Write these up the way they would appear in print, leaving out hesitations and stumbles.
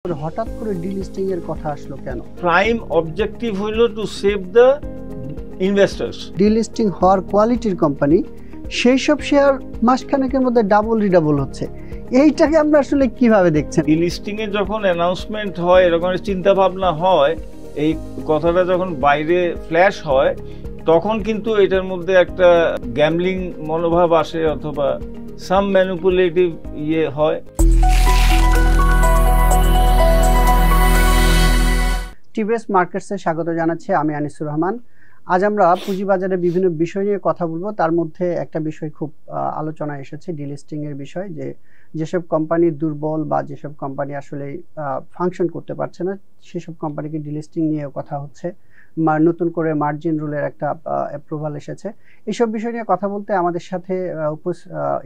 হঠাৎ করে ডিলিস্টিং এর কথা আসলো কেন? প্রাইম অবজেক্টিভ হইল to save the investors. Delisting হওয়ার কোয়ালিটির কোম্পানি, সেই সব শেয়ার মাসখানেকের মধ্যে ডাবল রিডাবল হচ্ছে। এইটাকে আমরা আসলে কিভাবে দেখছেন? ডিলিস্টিং এ যখন অ্যানাউন্সমেন্ট হয়, এরকম চিন্তা ভাবনা হয়, এই কথাটা যখন বাইরে ফ্ল্যাশ হয়, তখন কিন্তু এটার মধ্যে একটা গ্যামলিং মনোভাব আসে অথবা সাম ম্যানিপুলেটিভ হয়। টিভিএস মার্কেটসে স্বাগত জানাচ্ছি, আমি আনিসুর রহমান। আজ আমরা পুঁজিবাজারে বিভিন্ন বিষয় নিয়ে কথা বলবো। তার মধ্যে একটা বিষয় খুব আলোচনায় এসেছে, ডিলিস্টিং এর বিষয়। যেসব কোম্পানি দুর্বল বা যেসব কোম্পানি আসলে ফাংশন করতে পারছে না, সেসব কোম্পানিকে ডিলিস্টিং নিয়ে কথা হচ্ছে। নতুন করে মার্জিন রুলের একটা অ্যাপ্রুভাল এসেছে। এইসব বিষয় নিয়ে কথা বলতে আমাদের সাথে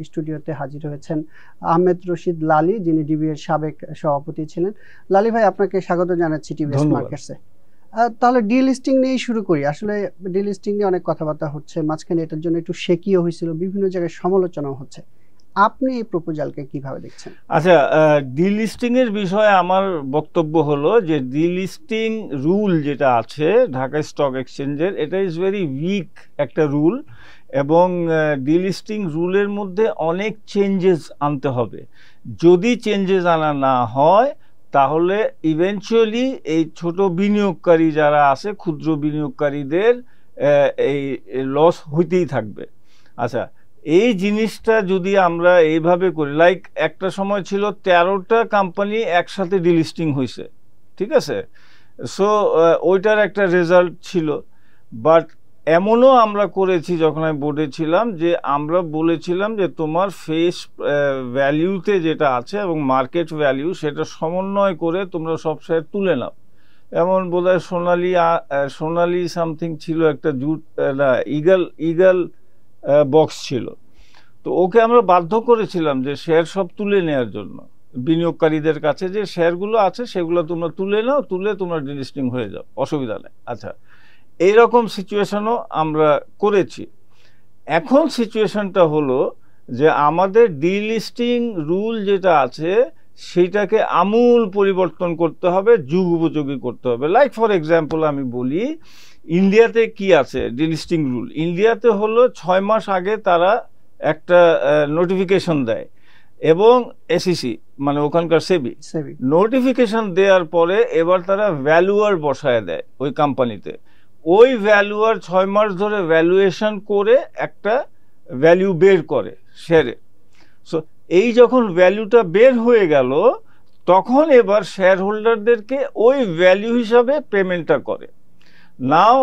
স্টুডিওতে হাজির হয়েছেন আহমেদ রশিদ লালী, যিনি ডিবি এর সাবেক সভাপতি ছিলেন। লালী ভাই, আপনাকে স্বাগত জানাচ্ছি টিভিএস মার্কেটসে। তাহলে ডিলিস্টিং নিয়েই শুরু করি। আসলে ডিলিস্টিং নিয়ে অনেক কথাবার্তা হচ্ছে, মাঝখানে এটার জন্য একটু শেকিও হয়েছিল, বিভিন্ন জায়গায় সমালোচনাও হচ্ছে। আপনি এই প্রপোজালকে কিভাবে দেখছেন? আচ্ছা, ডিলিস্টিং এর বিষয়ে আমার বক্তব্য হলো যে ডিলিস্টিং রুল যেটা আছে ঢাকা স্টক এক্সচেঞ্জের, এটা ইজ ভেরি উইক একটা রুল, এবং ডিলিস্টিং রুলের মধ্যে অনেক চেঞ্জেস আনতে হবে। যদি চেঞ্জেস আনা না হয় তাহলে ইভেনচুয়ালি এই ছোট বিনিয়োগকারী যারা আছে, ক্ষুদ্র বিনিয়োগকারীদের এই লস হইতেই থাকবে। আচ্ছা, এই জিনিসটা যদি আমরা এইভাবে করি, লাইক একটা সময় ছিল 13টা কোম্পানি একসাথে ডিলিস্টিং হয়েছে, ঠিক আছে? সো ওইটার একটা রেজাল্ট ছিল। বাট এমনও আমরা করেছি যখন আমি বোর্ডে ছিলাম, যে আমরা বলেছিলাম যে তোমার ফেস ভ্যালিউতে যেটা আছে এবং মার্কেট ভ্যালিউ, সেটা সমন্বয় করে তোমরা সব শেয়ার তুলে নাও। এমন বোধহয় সোনালি সামথিং ছিল, একটা জুট না ইগল বক্স ছিল। তো ওকে আমরা বাধ্য করেছিলাম যে শেয়ার সব তুলে নেওয়ার জন্য, বিনিয়োগকারীদের কাছে যে শেয়ারগুলো আছে সেগুলো তোমরা তুলে নাও, তুলে তোমরা ডিলিস্টিং হয়ে যাও, অসুবিধা নেই। আচ্ছা, এইরকম সিচুয়েশনও আমরা করেছি। এখন সিচুয়েশনটা হলো যে আমাদের ডিলিস্টিং রুল যেটা আছে সেটাকে আমূল পরিবর্তন করতে হবে, যুগ উপযোগী করতে হবে। লাইক ফর এক্সাম্পল আমি বলি, ইন্ডিয়াতে কি আছে ডিলিস্টিং রুল? ইন্ডিয়াতে হলো 6 মাস আগে তারা একটা নোটিফিকেশন দেয়, এবং এসইসি মানে ওখানকার সেবি নোটিফিকেশন দেওয়ার পরে এবার তারা ভ্যালুয়ার বসায় দেয় ওই কোম্পানিতে। ওই ভ্যালুয়ার 6 মাস ধরে ভ্যালুয়েশন করে একটা ভ্যালু বের করে শেয়ারে। সো এই যখন ভ্যালুটা বের হয়ে গেল, তখন এবার শেয়ার হোল্ডারদেরকে ওই ভ্যালু হিসাবে পেমেন্টটা করে। Now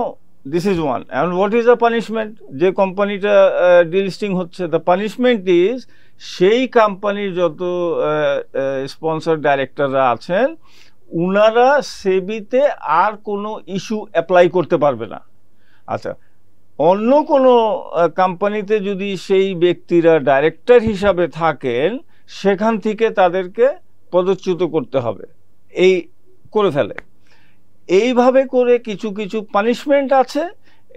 this is one. And what is the punishment? যে কোম্পানিটা ডিলিস্টিং হচ্ছে, দ্য পানিশমেন্ট ইজ সেই কোম্পানির যত স্পন্সর ডাইরেক্টররা আছেন, উনারা সেবিতে আর কোনো ইস্যু অ্যাপ্লাই করতে পারবে না। আচ্ছা, অন্য কোনো কোম্পানিতে যদি সেই ব্যক্তিরা ডাইরেক্টর হিসাবে থাকেন, সেখান থেকে তাদেরকে পদচ্যুত করতে হবে, এই করে ফেলে। এইভাবে করে কিছু কিছু পানিশমেন্ট আছে,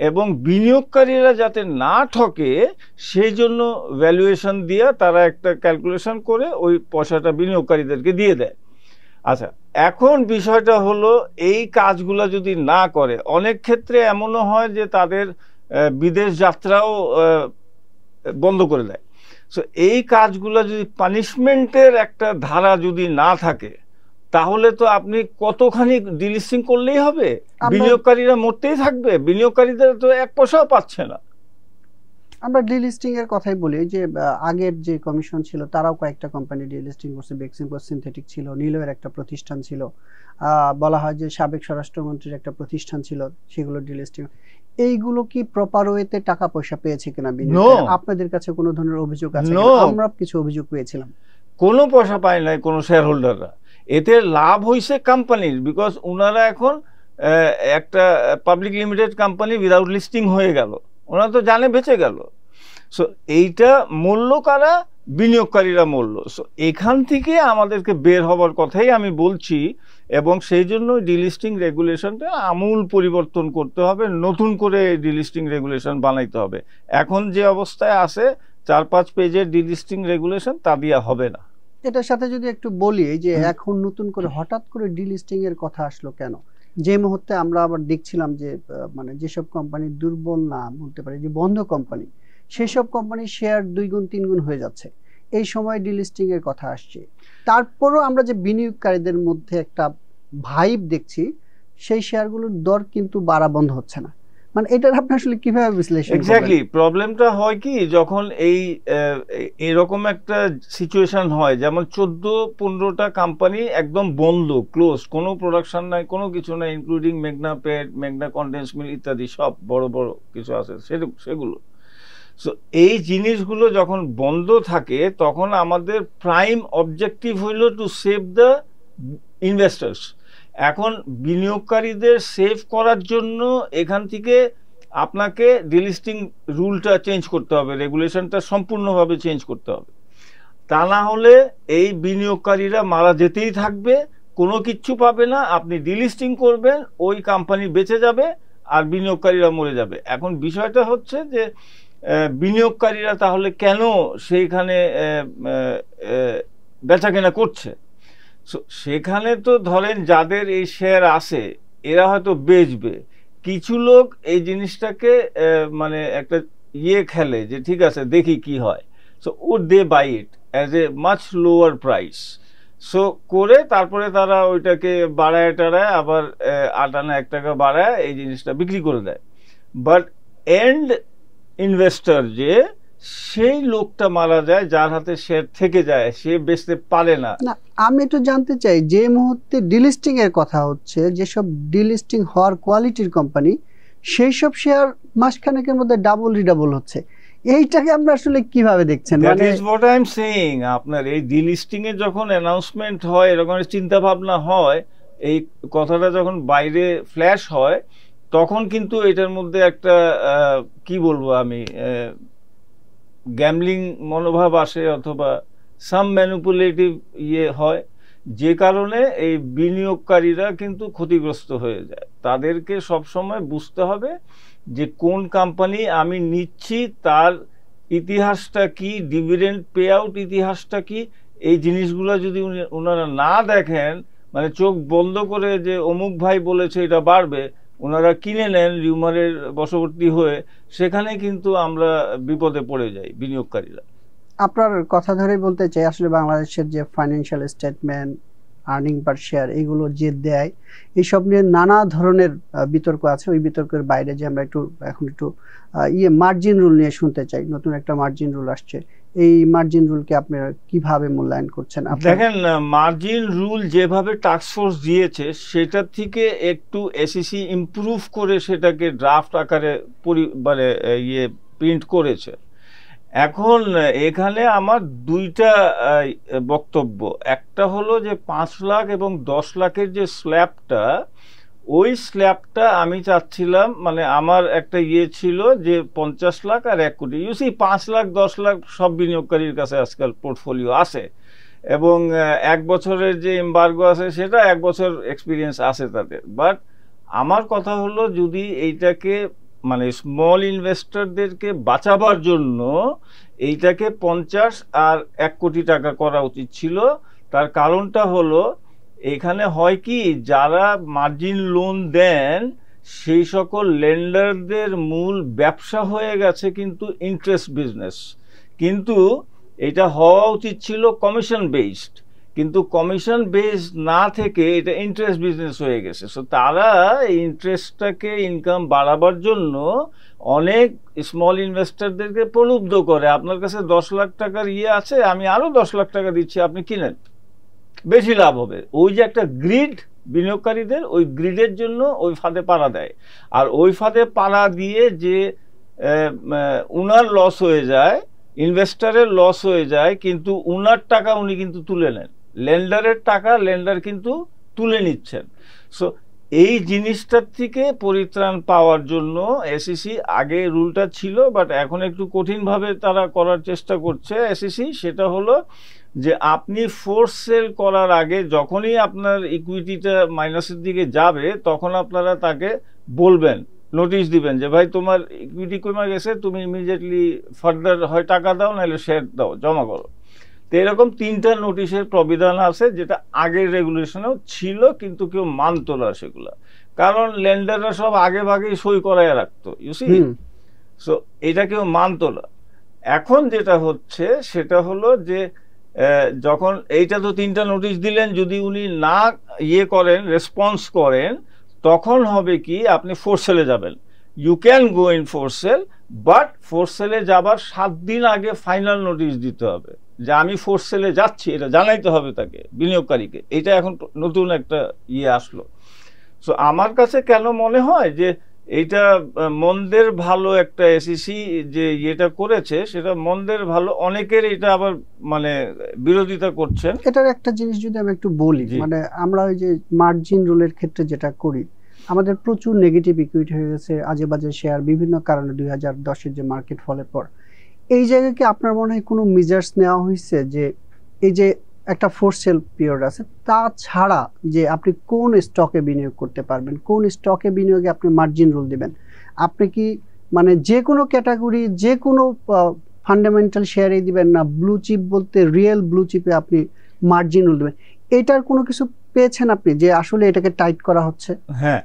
এবং বিনিয়োগকারীরা যাতে না ঠকে সেই জন্য ভ্যালুয়েশন দিয়ে তারা একটা ক্যালকুলেশন করে ওই পয়সাটা বিনিয়োগকারীদেরকে দিয়ে দেয়। আচ্ছা, এখন বিষয়টা হলো এই কাজগুলো যদি না করে, অনেক ক্ষেত্রে এমনও হয় যে তাদের বিদেশ যাত্রাও বন্ধ করে দেয়। সো এই কাজগুলো যদি পানিশমেন্টের একটা ধারা যদি না থাকে, তাহলে তো আপনি কতখানি ডিলিস্টিং করলেই হবে, বিনিয়োগকারীরা মরতেই থাকবে, বিনিয়োগকারীদের তো এক পয়সাও পাচ্ছে না। আমরা ডিলিস্টিং এর কথাই বলি, যে আগের যে কমিশন ছিল তারাও কয়েকটা কোম্পানি ডিলিস্টিং করছে। বেক্সিমকো সিনথেটিক ছিল, নিলোয়ের একটা প্রতিষ্ঠান ছিল, বলা হয় যে সাবেক স্বরাষ্ট্রমন্ত্রীর একটা প্রতিষ্ঠান ছিল, সেগুলো ডিলিস্টিং। এইগুলো কি প্রপার ওয়েতে টাকা পয়সা পেয়েছে কিনা বিনিয়োগকারী? আপনাদের কাছে কোনো ধরনের অভিযোগ আছে? আমরা কিছু অভিযোগ পেয়েছিলাম। কোনো পয়সা পায় নাই কোনো শেয়ার হোল্ডাররা। এতে লাভ হয়েছে কোম্পানির, বিকজ ওনারা এখন একটা public limited company without listing হয়ে গেল, ওনারা তো জানে বেঁচে গেল। সো এইটা মূল্য কারা? বিনিয়োগকারীরা মূল্য। সো এখান থেকে আমাদেরকে বের হবার কথাই আমি বলছি, এবং সেই জন্য ডিলিস্টিং রেগুলেশনটা আমূল পরিবর্তন করতে হবে, নতুন করে ডিলিস্টিং রেগুলেশন বানাইতে হবে। এখন যে অবস্থায় আছে 4-5 পেজের ডিলিস্টিং রেগুলেশন, তা দিয়া হবে না। এটার সাথে যদি একটু বলি যে এখন নতুন করে হঠাৎ করে ডিলিস্টিং এর কথা আসলো কেন? যে মুহূর্তে আমরা আবার দেখছিলাম যে মানে যেসব কোম্পানি দুর্বল না বলতে পারি, যে বন্ধ কোম্পানি, সেই সব কোম্পানির শেয়ার 2 গুণ 3 গুণ হয়ে যাচ্ছে, এই সময় ডিলিস্টিং এর কথা আসছে। তারপরও আমরা যে বিনিয়োগকারীদের মধ্যে একটা ভাইব দেখছি, সেই শেয়ারগুলোর দর কিন্তু বাড়া বন্ধ হচ্ছে না। মানে এটার আপনি আসলে কিভাবে বিশ্লেষণ করবেন? এক্স্যাক্টলি, প্রবলেমটা হয় কি, যখন এরকম একটা সিচুয়েশন হয়, যেমন 14-15টা কোম্পানি একদম বন্ধ, ক্লোজ, কোনো প্রোডাকশন নাই, কোনো কিছু নাই, ইনক্লুডিং মেঘনা পেট, মেঘনা কন্ডেন্স মিল ইত্যাদি, সব বড় বড় কিছু আছে সেগুলো। সো এই জিনিসগুলো যখন বন্ধ থাকে, তখন আমাদের প্রাইম অবজেক্টিভ হইল টু সেভ দ্য ইনভেস্টার্স। এখন বিনিয়োগকারীদের সেভ করার জন্য এখান থেকে আপনাকে ডিলিস্টিং রুলটা চেঞ্জ করতে হবে, রেগুলেশনটা সম্পূর্ণভাবে চেঞ্জ করতে হবে। তা না হলে এই বিনিয়োগকারীরা মারা যেতেই থাকবে, কোনো কিচ্ছু পাবে না। আপনি ডিলিস্টিং করবেন, ওই কোম্পানি বেঁচে যাবে আর বিনিয়োগকারীরা মরে যাবে। এখন বিষয়টা হচ্ছে যে বিনিয়োগকারীরা তাহলে কেন সেইখানে বেচাকেনা করছে? সেখানে তো ধরেন যাদের এই শেয়ার আছে, এরা হয়তো বেচবে। কিছু লোক এই জিনিসটাকে মানে একটা খেলে যে ঠিক আছে দেখি কি হয়, so would they buy it as a much lower price. So করে তারপরে তারা ওইটাকে বাড়ায় টাড়ায় আবার 8 আনা 1 টাকা বাড়ায় এই জিনিসটা বিক্রি করে দেয়। বাট এন্ড ইনভেস্টর যে, সেই লোকটা মারা যায় যার হাতে শেয়ার থেকে যায়, সে বেচতে পারে না। না, আমি একটু জানতে চাই, যে মুহূর্তে ডিলিস্টিং এর কথা হচ্ছে, যেসব ডিলিস্টিং হওয়ার কোয়ালিটির কোম্পানি, সেই সব শেয়ার মাসখানেকের মধ্যে ডাবল রিডাবল হচ্ছে, এইটাকে আপনি আসলে কিভাবে দেখছেন? That is what I am saying. আপনার এই ডিলিস্টিং এর যখন অ্যানাউন্সমেন্ট হয়, এরকম চিন্তা ভাবনা হয়, এই কথাটা যখন বাইরে ফ্ল্যাশ হয়, তখন কিন্তু এটার মধ্যে একটা কি বলবো আমি, গ্যামলিং মনোভাব আসে, অথবা সাম ম্যানিপুলেটিভ হয়, যে কারণে এই বিনিয়োগকারীরা কিন্তু ক্ষতিগ্রস্ত হয়ে যায়। তাদেরকে সবসময় বুঝতে হবে যে কোন কোম্পানি আমি নিচ্ছি, তার ইতিহাসটা কি, ডিভিডেন্ড পে আউট ইতিহাসটা কি, এই জিনিসগুলো যদি ওনারা না দেখেন, মানে চোখ বন্ধ করে যে অমুক ভাই বলেছে এটা বাড়বে, ওনারা কিনে নেন রিউমারের বশবর্তী হয়ে, সেখানে কিন্তু আমরা বিপদে পড়ে যাই বিনিয়োগকারীরা। আপনার কথা ধরেই বলতে চাই, আসলে বাংলাদেশের যে ফাইন্যান্সিয়াল স্টেটমেন্ট, আর্নিং পার শেয়ার, এগুলো যে দেয়, এইসব নিয়ে নানা ধরনের বিতর্ক আছে। ওই বিতর্কের বাইরে যে আমরা এখন একটু মার্জিন রুল নিয়ে শুনতে চাই। নতুন একটা মার্জিন রুল আসছে, এই মার্জিন রুলকে আপনারা কিভাবে মূল্যায়ন করছেন? দেখেন, মার্জিন রুল যেভাবে টাস্কফোর্স দিয়েছে, সেটার থেকে একটু এসইসি ইমপ্রুভ করে সেটাকে ড্রাফট আকারে মানে প্রিন্ট করেছে। এখন এখানে আমার দুইটা বক্তব্য। একটা হলো যে 5 লাখ এবং 10 লাখের যে স্ল্যাবটা, ওই স্ল্যাবটা আমি চাচ্ছিলাম, মানে আমার একটা ছিল যে 50 লাখ আর 1 কোটি। 5 লাখ 10 লাখ সব বিনিয়োগকারীর কাছে আজকাল পোর্টফোলিও আছে, এবং 1 বছরের যে এমবার্গো আছে, সেটা 1 বছর এক্সপিরিয়েন্স আছে তাদের। বাট আমার কথা হলো, যদি এইটাকে মানে স্মল ইনভেস্টরদেরকে বাঁচাবার জন্য এইটাকে 50 আর 1 কোটি টাকা করা উচিত ছিল। তার কারণটা হলো, এখানে হয় কি, যারা মার্জিন লোন দেন, সেই সকল লেন্ডারদের মূল ব্যবসা হয়ে গেছে কিন্তু ইন্টারেস্ট বিজনেস। কিন্তু এটা হওয়া উচিত ছিল কমিশন বেসড, কিন্তু কমিশন বেসড না থেকে এটা ইন্টারেস্ট বিজনেস হয়ে গেছে। সো তারা এই ইন্টারেস্টটাকে ইনকাম বাড়াবার জন্য অনেক স্মল ইনভেস্টরদেরকে প্রলুব্ধ করে, আপনার কাছে 10 লাখ টাকার আছে, আমি আরো 10 লাখ টাকা দিচ্ছি, আপনি কিনেন, বেশি লাভ হবে। ওই যে একটা গ্রিড বিনিয়োগকারীদের, ওই গ্রিডের জন্য ওই ফাঁদে পাড়া দেয়। আর ওই ফাঁদে পাড়া দিয়ে যে উনার লস হয়ে যায়, ইনভেস্টরের লস হয়ে যায়, কিন্তু উনার টাকা উনি কিন্তু তুলে নেন, লেন্ডারের টাকা লেন্ডার কিন্তু তুলে নিচ্ছেন। সো এই জিনিসটার থেকে পরিত্রাণ পাওয়ার জন্য এসইসি, আগে রুলটা ছিল বাট এখন একটু কঠিনভাবে তারা করার চেষ্টা করছে এসইসি, সেটা হলো যে আপনি ফোর্স সেল করার আগে, যখনই আপনার ইকুইটিটা মাইনাসের দিকে যাবে, তখন আপনারা তাকে বলবেন, নোটিশ দিবেন যে ভাই তোমার ইকুইটি কমে গেছে, তুমি ইমিডিয়েটলি ফার্দার হয় টাকা দাও, নাহলে শেয়ার দাও, জমা করো। তো এরকম 3টা নোটিশের প্রবিধান আছে, যেটা আগের রেগুলেশনেও ছিল, কিন্তু কেউ মানতো না সেগুলা, কারণ লেন্ডাররা সব আগে ভাগেই সই করায় রাখতো, ইউসি। সো এটা কেউ মানতো না। এখন যেটা হচ্ছে সেটা হলো যে যখন এইটা তো 3টা নোটিশ দিলেন, যদি উনি না করেন, রেসপন্স করেন, তখন হবে কি, আপনি ফোর্স সেলে যাবেন। You can go in force sale, but force সেলে যাবার 7 দিন আগে ফাইনাল নোটিশ দিতে হবে যে আমি ফোর্স সেলে যাচ্ছি, এটা জানাইতে হবে তাকে, বিনিয়োগকারীকে। এটা এখন নতুন একটা আসলো। সো আমার কাছে কেন মনে হয় যে এইটা মন্দের ভালো একটা এসইসি যে এটা করেছে, সেটা মন্দের ভালো। অনেকের এটা আবার মানে বিরোধিতা করছেন। এটার একটা জিনিস যদি আমি একটু বলি, মানে আমরা ওই যে মার্জিন রুলের ক্ষেত্রে যেটা করি, আমাদের প্রচুর নেগেটিভ ইকুইটি হয়ে গেছে, আজে বাজে শেয়ার, বিভিন্ন কারণে 2010-এর যে মার্কেট ফলের পর। এই জায়গায় কি আপনার মনে হয় কোনো মেজার্স নেওয়া হয়েছে যে এই যে একটা ফোর্স সেল পিরিয়ড আছে, তাছাড়া যে আপনি কোন স্টকে বিনিয়োগ করতে পারবেন, কোন স্টকে বিনিয়োগে আপনি মার্জিন রুল দিবেন? আপনি কি মানে যে কোনো ক্যাটাগরি, যে কোনো ফান্ডামেন্টাল শেয়ারে দিবেন, না ব্লু চিপ বলতে রিয়েল ব্লু চিপে আপনি মার্জিন রুল দিবেন? এটার কোনো কিছু পেয়েছেন আপনি যে আসলে এটাকে টাইট করা হচ্ছে? হ্যাঁ,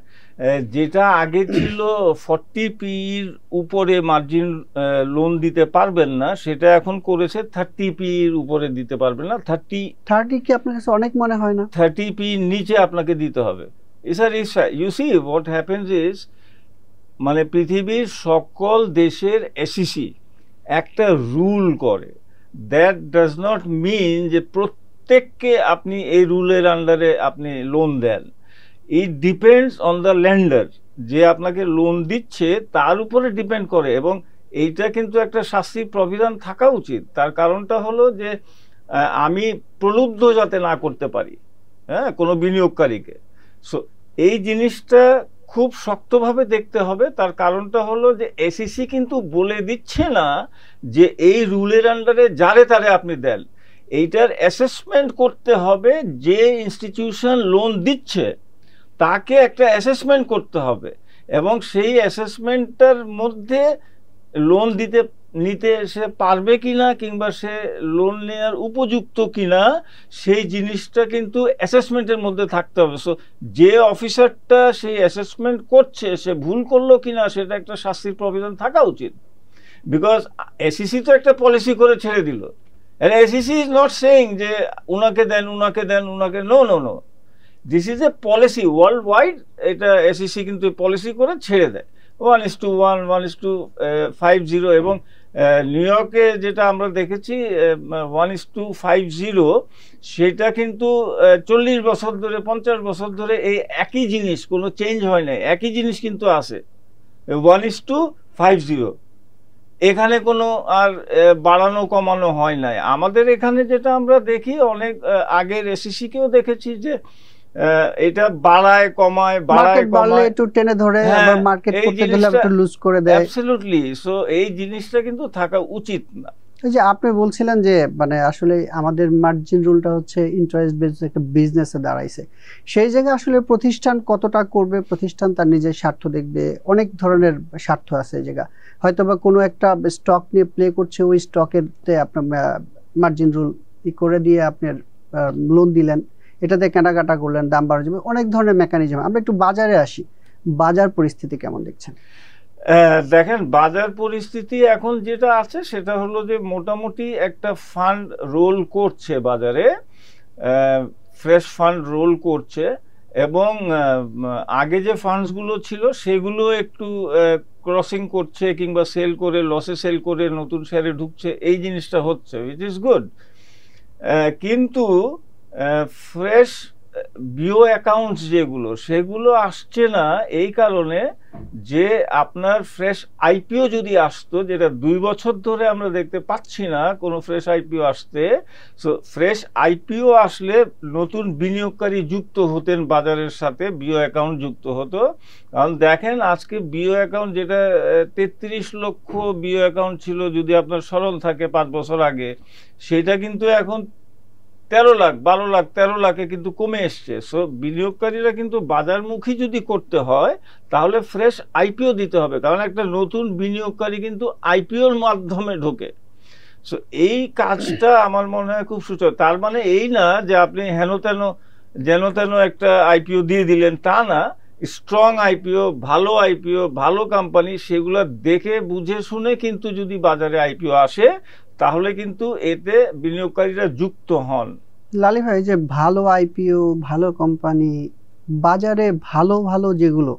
যেটা আগে ছিল 40 পির উপরে মার্জিন লোন দিতে পারবেন না, সেটা এখন করেছে 30 পির উপরে দিতে পারবেন না। 30 কি আপনার কাছে অনেক মনে হয় না? 30 পি নিচে আপনাকে দিতে হবে। You see what happens is, মানে পৃথিবীর সকল দেশের এসইসি একটা রুল করে। দ্যাট ডাজ নট মিন যে প্রত্যেককে আপনি এই রুলের আন্ডারে আপনি লোন দেন। It depends on the lender, যে আপনাকে লোন দিচ্ছে তার উপরে ডিপেন্ড করে। এবং এইটা কিন্তু একটা শাস্তির প্রবিধান থাকা উচিত। তার কারণটা হলো যে আমি প্রলুব্ধ যাতে না করতে পারি কোনো বিনিয়োগকারীকে। সো এই জিনিসটা খুব শক্তভাবে দেখতে হবে। তার কারণটা হলো যে এসইসি কিন্তু বলে দিচ্ছে না যে এই রুলের আন্ডারে যারে তারে আপনি দেন। এইটার অ্যাসেসমেন্ট করতে হবে, যে ইনস্টিটিউশন লোন দিচ্ছে তাকে একটা অ্যাসেসমেন্ট করতে হবে, এবং সেই অ্যাসেসমেন্টটার মধ্যে লোন নিতে সে পারবে কিনা, কিংবা সে লোন নেওয়ার উপযুক্ত কিনা, সেই জিনিসটা কিন্তু অ্যাসেসমেন্টের মধ্যে থাকতে হবে। সো যে অফিসারটা সেই অ্যাসেসমেন্ট করছে সে ভুল করলো কিনা, সেটা একটা শাস্তির প্রবিধান থাকা উচিত। বিকজ এসইসি তো একটা পলিসি করে ছেড়ে দিল, এসইসি ইজ নট সেইং যে উনাকে দেন, উনাকে দেন, উনাকে, no no no, this is a policy world wide. এটা এসইসি কিন্তু পলিসি করে ছেড়ে দেয় 1:1, 1:50, এবং নিউ ইয়র্কে যেটা আমরা দেখেছি 1:50, সেটা কিন্তু 40 বছর ধরে, 50 বছর ধরে এই একই জিনিস, কোনো চেঞ্জ হয় নাই, একই জিনিস কিন্তু আছে 1:50। এখানে কোনো আর বাড়ানো কমানো হয় নাই। আমাদের এখানে যেটা আমরা দেখি, অনেক আগের এসইসিকেও দেখেছি যে এটা বাড়ায় কমায়, বাড়ায় কমায়, একটু টেনে ধরে, আবার মার্কেট করতে গেলে একটু লুজ করে দেয়। অ্যাবসলিউটলি। সো এই জিনিসটা কিন্তু থাকা উচিত না। এই যে আপনি বলছিলেন যে মানে আসলে আমাদের মার্জিন রুলটা হচ্ছে ইন্টারেস্ট বেসড একটা বিজনেসে দাঁড়াইছে, সেই জায়গায় আসলে প্রতিষ্ঠান কতটা করবে, প্রতিষ্ঠান তার নিজের স্বার্থ দেখবে, অনেক ধরনের স্বার্থ আছে এই জায়গা। হয়তো বা কোনো একটা স্টক নিয়ে প্লে করছে, ওই স্টকেতে আপনার মার্জিন রুল করে দিয়ে আপনার লোন দিলেন, এটাতে কেনাকাটা করলেন, দাম বাড়া যাবে, অনেক ধরনের মেকানিজম। আমরা একটু বাজারে আসি, বাজার পরিস্থিতি কেমন দেখছেন? দেখেন, বাজার পরিস্থিতি এখন যেটা আছে সেটা হলো যে মোটামুটি একটা ফান্ড রোল করছে বাজারে, ফ্রেশ ফান্ড রোল করছে, এবং আগে যে ফান্ডসগুলো ছিল সেগুলো একটু ক্রসিং করছে, কিংবা সেল করে, লসে সেল করে নতুন শেয়ারে ঢুকছে, এই জিনিসটা হচ্ছে, উইচ ইজ গুড। কিন্তু ফ্রেশ বিও অ্যাকাউন্টস যেগুলো, সেগুলো আসছে না এই কারণে যে আপনার ফ্রেশ আইপিও যদি আসতো, যেটা 2 বছর ধরে আমরা দেখতে পাচ্ছি না কোনো ফ্রেশ আইপিও আসতে। সো ফ্রেশ আইপিও আসলে নতুন বিনিয়োগকারী যুক্ত হতেন বাজারের সাথে, বিও অ্যাকাউন্ট যুক্ত হতো। কারণ দেখেন, আজকে বিও অ্যাকাউন্ট যেটা 33 লক্ষ বিও অ্যাকাউন্ট ছিল, যদি আপনার স্মরণ থাকে 5 বছর আগে, সেটা কিন্তু এখন 13 লাখ, 12 লাখ, 13 লাখে কিন্তু কমে এসছে। সো বিনিয়োগকারীরা কিন্তু বাজারমুখী যদি করতে হয় তাহলে ফ্রেশ আইপিও দিতে হবে, কারণ একটা নতুন বিনিয়োগকারী কিন্তু আইপিওর মাধ্যমে ঢোকে। সো এই কাজটা আমার মনে হয় খুব সুচল। তার মানে এই না যে আপনি যেন তেন একটা আইপিও দিয়ে দিলেন, তা না। স্ট্রং আইপিও, ভালো কোম্পানি, সেগুলো দেখে বুঝে শুনে কিন্তু যদি বাজারে আইপিও আসে, তাহলে কিন্তু এতে বিনিয়োগকারীরা যুক্ত হন। লালি ভাই, যে ভালো আইপিও, ভালো কোম্পানি, বাজারে ভালো ভালো যেগুলো,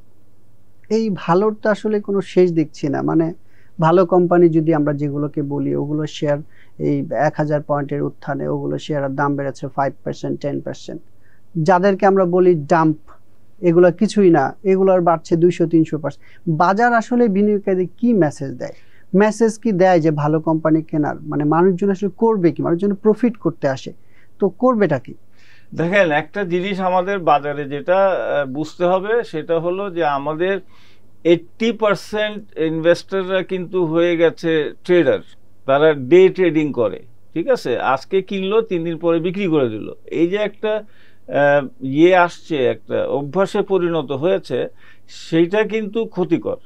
এই ভালোর তো আসলে কোনো শেষ দেখছি না। মানে ভালো কোম্পানি যদি আমরা যেগুলোকে বলি, ওগুলো শেয়ার এই 1000 পয়েন্টের উত্থানে ওগুলো শেয়ারের দাম বেড়েছে 5%, 10%। যাদেরকে আমরা বলি ডাম্প, এগুলো কিছুই না, এগুলোর বাড়ছে 200-300%। বাজার আসলে বিনিয়োগকারীদের কি মেসেজ দেয়? মেসেজ কি দেয় যে ভালো কোম্পানি কেনার? মানে মানুষজন আসলে করবে কি? মানুষজন প্রফিট করতে আসে, তো করবেটা কি? দেখেন, একটা জিনিস আমাদের বাজারে যেটা বুঝতে হবে, সেটা হলো যে আমাদের 80% ইনভেস্টররা কিন্তু হয়ে গেছে ট্রেডার। তারা ডে ট্রেডিং করে, ঠিক আছে? আজকে কিনলো, 3 দিন পরে বিক্রি করে দিল। এই যে একটা আসছে, একটা অভ্যাসে পরিণত হয়েছে, সেইটা কিন্তু ক্ষতিকর।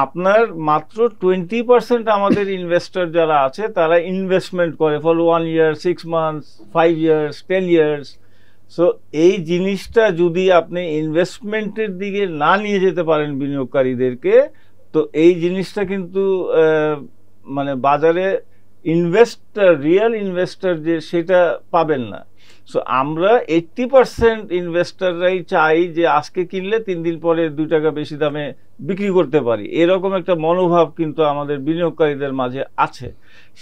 আপনার মাত্র 20% আমাদের ইনভেস্টর যারা আছে, তারা ইনভেস্টমেন্ট করে for 1 year, 6 months, 5 years, 10 years. So এই জিনিসটা যদি আপনি ইনভেস্টমেন্টের দিকে না নিয়ে যেতে পারেন বিনিয়োগকারীদেরকে, তো এই জিনিসটা কিন্তু মানে বাজারে রিয়েল ইনভেস্টর যে, সেটা পাবেন না। সো আমরা 80% ইনভেস্টররাই চাই যে আজকে কিনলে 3 দিন পরে 2 টাকা বেশি দামে বিক্রি করতে পারি, এরকম একটা মনোভাব কিন্তু আমাদের বিনিয়োগকারীদের মাঝে আছে।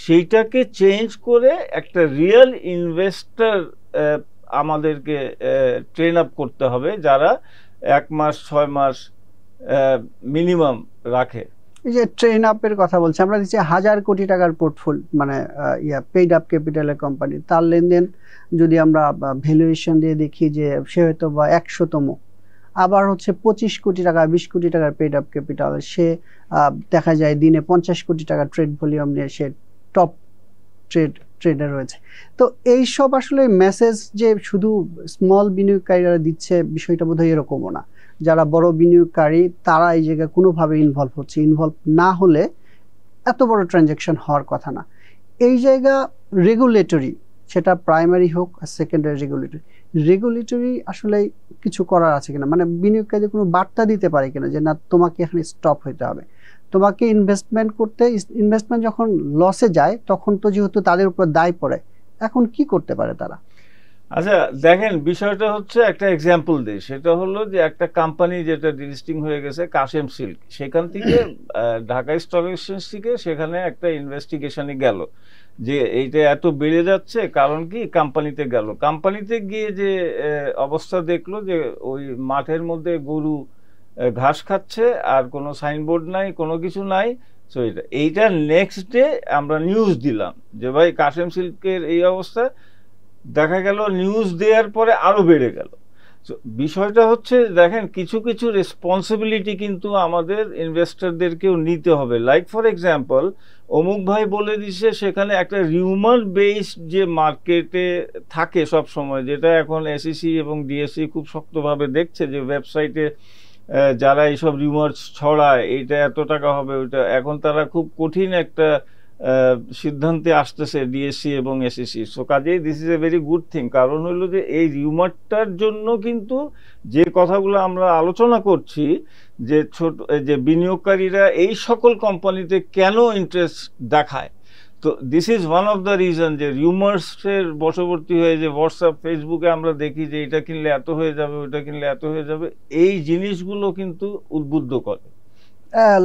সেইটাকে চেঞ্জ করে একটা রিয়েল ইনভেস্টর আমাদেরকে ট্রেন আপ করতে হবে, যারা 1 মাস 6 মাস মিনিমাম রাখে। এই যে ট্রেন আপের কথা বলছি, আমরা দেখছি 1000 কোটি টাকার পোর্টফোলিও, মানে পেইড আপ ক্যাপিটালের কোম্পানি, তার লেনদেন যদি আমরা ভ্যালুয়েশন দিয়ে দেখি যে সে হয়তো বা 100তম। আবার হচ্ছে 25 কোটি টাকা, 20 কোটি টাকার পেইড আপ ক্যাপিটাল, সে দেখা যায় দিনে 50 কোটি টাকা ট্রেড ভলিউম নিয়ে সে টপ ট্রেডার রয়েছে। তো এইসব আসলে মেসেজ যে শুধু স্মল বিনিয়োগকারীরা দিচ্ছে, বিষয়টা বোধহয় এরকমও না। যারা বড় বিনিয়োগকারী তারা এই জায়গায় কোনোভাবে ইনভলভ হচ্ছে, ইনভলভ না হলে এত বড় ট্রানজ্যাকশন হওয়ার কথা না। এই জায়গা রেগুলেটরি, সেটা প্রাইমারি হোক আর সেকেন্ডারি রেগুলেটরি আসলে কিছু করার আছে কিনা? মানে বিনিয়োগকারীদের কোনো বার্তা দিতে পারে কিনা যে না, তোমাকে এখানে স্টপ হইতে হবে, তোমাকে ইনভেস্টমেন্ট যখন লসে যায় তখন তো যেহেতু তাদের উপর দায় পড়ে, এখন কি করতে পারে তারা? আচ্ছা দেখেন, বিষয়টা হচ্ছে, একটা এক্সাম্পল দিই। সেটা হলো যে একটা কোম্পানি যেটা ডিলিস্টিং হয়ে গেছে, কাশেম সিল্ক, সেখান থেকে ঢাকা স্টক এক্সচেঞ্জ থেকে সেখানে একটা ইনভেস্টিগেশনে গেল যে এইটা এত বেড়ে যাচ্ছে, কারণ কি? কোম্পানিতে গেল, কোম্পানিতে গিয়ে যে অবস্থা দেখলো যে ওই মাঠের মধ্যে গরু ঘাস খাচ্ছে, আর কোনো সাইনবোর্ড নাই, কোনো কিছু নাই। সো এইটা নেক্সট ডে আমরা নিউজ দিলাম যে ভাই কাশেম সিল্কের এই অবস্থা। দেখা গেল নিউজ দেওয়ার পরে আরো বেড়ে গেল। বিষয়টা হচ্ছে, দেখেন, কিছু কিছু রেসপন্সিবিলিটি কিন্তু আমাদের ইনভেস্টরদেরকেও নিতে হবে। লাইক ফর এক্সাম্পল, অমুক ভাই বলে দিছে, সেখানে একটা রিউমার বেসড যে মার্কেটে থাকে সব সময়, যেটা এখন এসইসি এবং ডিএসসি খুব শক্তভাবে দেখছে, যে ওয়েবসাইটে যারা এইসব রিউমার্স ছড়ায়, এইটা এত টাকা হবে, ওইটা, এখন তারা খুব কঠিন একটা সিদ্ধান্তে আসতেছে ডিএসসি এবং এসইসি। সো কাজেই this is a very good thing. কারণ হলো যে এই রিউমারটার জন্য কিন্তু যে কথাগুলো আমরা আলোচনা করছি, যে যে বিনিয়োগকারীরা এই সকল কোম্পানিতে কেন ইন্টারেস্ট দেখায়, তো this is one of the reason, যে রিউমার্সের বশবর্তী হয়ে যে হোয়াটসঅ্যাপ, ফেসবুকে আমরা দেখি যে এটা কিনলে এত হয়ে যাবে, ওইটা কিনলে এত হয়ে যাবে, এই জিনিসগুলো কিন্তু উদ্বুদ্ধ করে।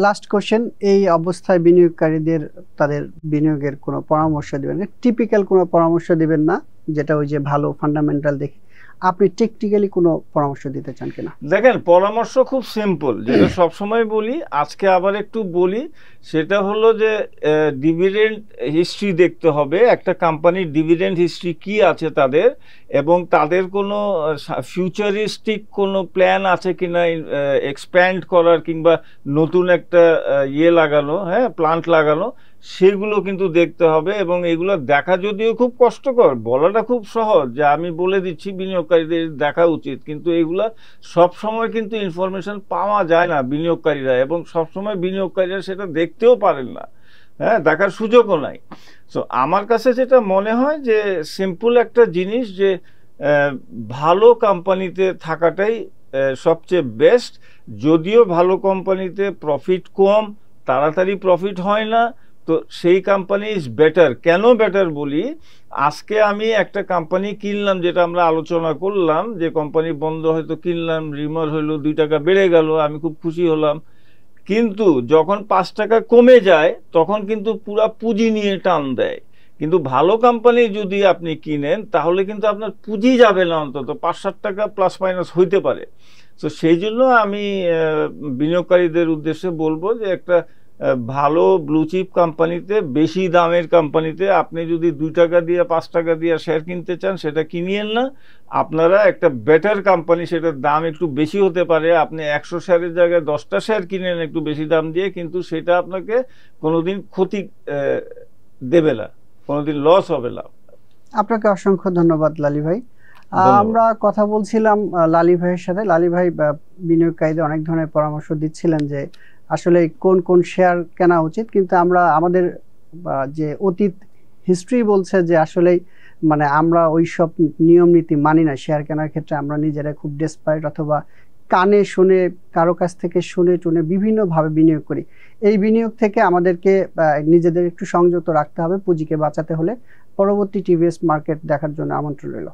লাস্ট কোশ্চেন, এই অবস্থায় বিনিয়োগকারীদের তাদের বিনিয়োগের কোনো পরামর্শ দিবেন? টিপিক্যাল কোনো পরামর্শ দিবেন না, যেটা ওই যে ভালো ফান্ডামেন্টাল দেখে, আপনি টেকনিক্যালি কোনো পরামর্শ দিতে চান কিনা? দেখেন, পরামর্শ খুব সিম্পল, যেটা সবসময় বলি, আজকে আবার একটু বলি। সেটা হলো যে ডিভিডেন্ড হিস্ট্রি দেখতে হবে, একটা কোম্পানির ডিভিডেন্ড হিস্ট্রি কি আছে তাদের, এবং তাদের কোনো ফিউচারিস্টিক কোনো প্ল্যান আছে কিনা এক্সপ্যান্ড করার, কিংবা নতুন একটা লাগানো, হ্যাঁ, প্লান্ট লাগানো, সেগুলো কিন্তু দেখতে হবে। এবং এগুলো দেখা যদিও খুব কষ্টকর, বলাটা খুব সহজ, যে আমি বলে দিচ্ছি বিনিয়োগকারীদের দেখা উচিত, কিন্তু এগুলা সব সময় কিন্তু ইনফরমেশন পাওয়া যায় না বিনিয়োগকারীরা, এবং সব সময় বিনিয়োগকারীরা সেটা দেখতেও পারেন না। হ্যাঁ, দেখার সুযোগও নাই। সো আমার কাছে যেটা মনে হয় যে সিম্পল একটা জিনিস যে ভালো কোম্পানিতে থাকাটাই সবচেয়ে বেস্ট। যদিও ভালো কোম্পানিতে প্রফিট কম, তাড়াতাড়ি প্রফিট হয় না, তো সেই কোম্পানি ইজ বেটার। কেন বেটার বলি, আজকে আমি একটা কোম্পানি কিনলাম, যেটা আমরা আলোচনা করলাম, যে কোম্পানি বন্ধ হয়তো কিনলাম, রিমার হইলো 2 টাকা বেড়ে গেল, আমি খুব খুশি হলাম। কিন্তু যখন 5 টাকা কমে যায় তখন কিন্তু পুরা পুঁজি নিয়ে টান দেয়। কিন্তু ভালো কোম্পানি যদি আপনি কিনেন তাহলে কিন্তু আপনার পুঁজি যাবে না, অন্তত 5-7 টাকা প্লাস মাইনাস হইতে পারে। তো সেই জন্য আমি বিনিয়োগকারীদের উদ্দেশ্যে বলবো যে একটা ভালো ব্লুচিপ কোম্পানিতে, বেশি দামের কোম্পানিতে আপনি যদি 2 টাকা দিয়ে 5 টাকা দিয়ে শেয়ার কিনতে চান সেটা কিনিয়েন না। আপনারা একটা বেটার কোম্পানি, সেটার দাম একটু বেশি হতে পারে, আপনি 100 শেয়ারের জায়গায় 10টা শেয়ার কিনেন একটু বেশি দাম দিয়ে, কিন্তু সেটা আপনাকে কোনোদিন ক্ষতি দেবে না, কোনোদিন লস হবে না। আপনাকে অসংখ্য ধন্যবাদ লালি ভাই। ধন্যবাদ। আমরা কথা বলছিলাম লালি ভাইয়ের সাথে। লালি ভাই বিনিয়োগকারীদের অনেক ধরনের পরামর্শ দিচ্ছিলেন যে আসলে কোন কোন শেয়ার কেনা উচিত, কিন্তু আমরা আমাদের যে অতীত হিস্ট্রি বলছে যে আসলে মানে আমরা ওই সব নিয়ম নীতি মানি না শেয়ার কেনার ক্ষেত্রে। আমরা নিজেরা খুব ডেসপারেট অথবা কানে শুনে, কারো কাছ থেকে শুনে টুনে বিভিন্নভাবে বিনিয়োগ করি। এই বিনিয়োগ থেকে আমাদেরকে নিজেদের একটু সংযত রাখতে হবে পুঁজিকে বাঁচাতে হলে। পরবর্তী টিভিএস মার্কেট দেখার জন্য আমন্ত্রণ রইল।